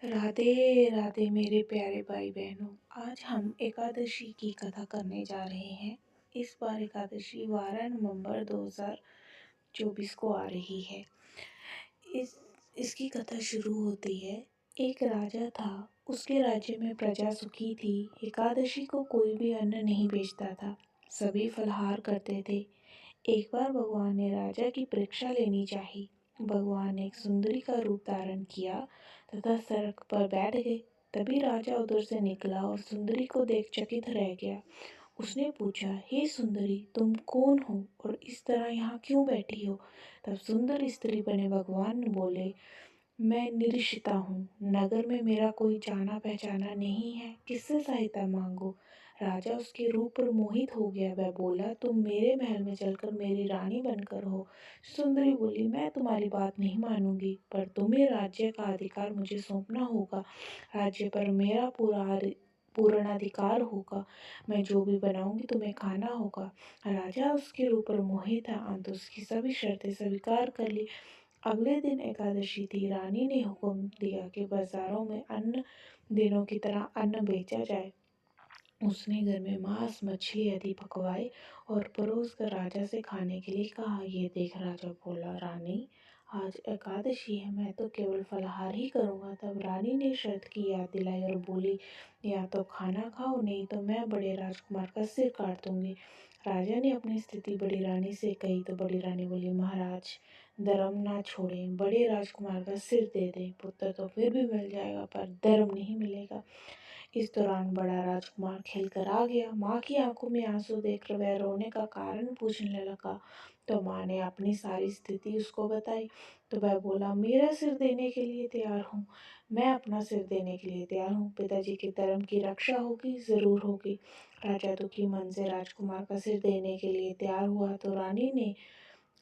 राधे राधे मेरे प्यारे भाई बहनों। आज हम एकादशी की कथा करने जा रहे हैं। इस बार एकादशी 12 नवंबर 2024 को आ रही है। इसकी कथा शुरू होती है। एक राजा था, उसके राज्य में प्रजा सुखी थी। एकादशी को कोई भी अन्न नहीं बेचता था, सभी फलाहार करते थे। एक बार भगवान ने राजा की परीक्षा लेनी चाहिए। भगवान ने एक सुंदरी का रूप धारण किया तथा सड़क पर बैठ गए। तभी राजा उधर से निकला और सुंदरी को देख चकित रह गया। उसने पूछा, हे सुंदरी, तुम कौन हो और इस तरह यहाँ क्यों बैठी हो? तब सुंदर स्त्री बने भगवान बोले, मैं निरीक्षिता हूँ, नगर में मेरा कोई जाना पहचाना नहीं है, किससे सहायता मांगो? राजा उसके रूप पर मोहित हो गया। वह बोला, तुम मेरे महल में चलकर मेरी रानी बनकर हो। सुंदरी बोली, मैं तुम्हारी बात नहीं मानूंगी, पर तुम्हें राज्य का अधिकार मुझे सौंपना होगा। राज्य पर मेरा पूर्ण अधिकार होगा। मैं जो भी बनाऊंगी तुम्हें खाना होगा। राजा उसके रूप पर मोहित था, अंत उसकी सभी शर्तें स्वीकार कर ली। अगले दिन एकादशी थी। रानी ने हुक्म दिया कि बाजारों में अन्य दिनों की तरह अन्न बेचा जाए। उसने घर में मांस मछली आदि पकवाए और परोस कर राजा से खाने के लिए कहा। ये देख राजा बोला, रानी, आज एकादशी है, मैं तो केवल फलाहार ही करूँगा। तब रानी ने शर्त की याद दिलाई और बोली, या तो खाना खाओ, नहीं तो मैं बड़े राजकुमार का सिर काट दूंगी। राजा ने अपनी स्थिति बड़ी रानी से कही तो बड़ी रानी बोली, महाराज, धर्म ना छोड़ें, बड़े राजकुमार का सिर दे दें। पुत्र तो फिर भी मिल जाएगा, पर धर्म नहीं मिलेगा। इस दौरान बड़ा राजकुमार खेलकर आ गया। माँ की आंखों में आंसू देखकर वह रोने का कारण पूछने लगा। तो माँ ने अपनी सारी स्थिति उसको बताई। तो वह बोला, मेरा सिर देने के लिए तैयार हूँ, मैं अपना सिर देने के लिए तैयार हूँ। पिताजी के धर्म की रक्षा होगी, जरूर होगी। राजा दुखी मन से राजकुमार का सिर देने के लिए तैयार हुआ तो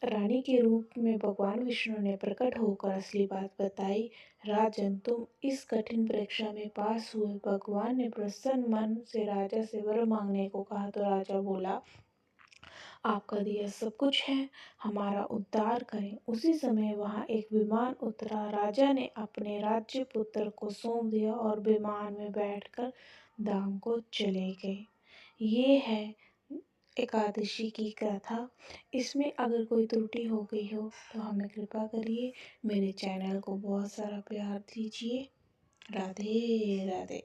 रानी के रूप में भगवान विष्णु ने प्रकट होकर असली बात बताई। राजन, तुम इस कठिन परीक्षा में पास हुए। भगवान ने प्रसन्न मन से राजा से वर मांगने को कहा तो राजा बोला, आपका दिया सब कुछ है, हमारा उद्धार करें। उसी समय वहां एक विमान उतरा। राजा ने अपने राज्य पुत्र को सौंप दिया और विमान में बैठकर धाम को चले गए। ये है एकादशी की कथा। इसमें अगर कोई त्रुटि हो गई हो तो हमें कृपा करिए। मेरे चैनल को बहुत सारा प्यार दीजिए। राधे राधे।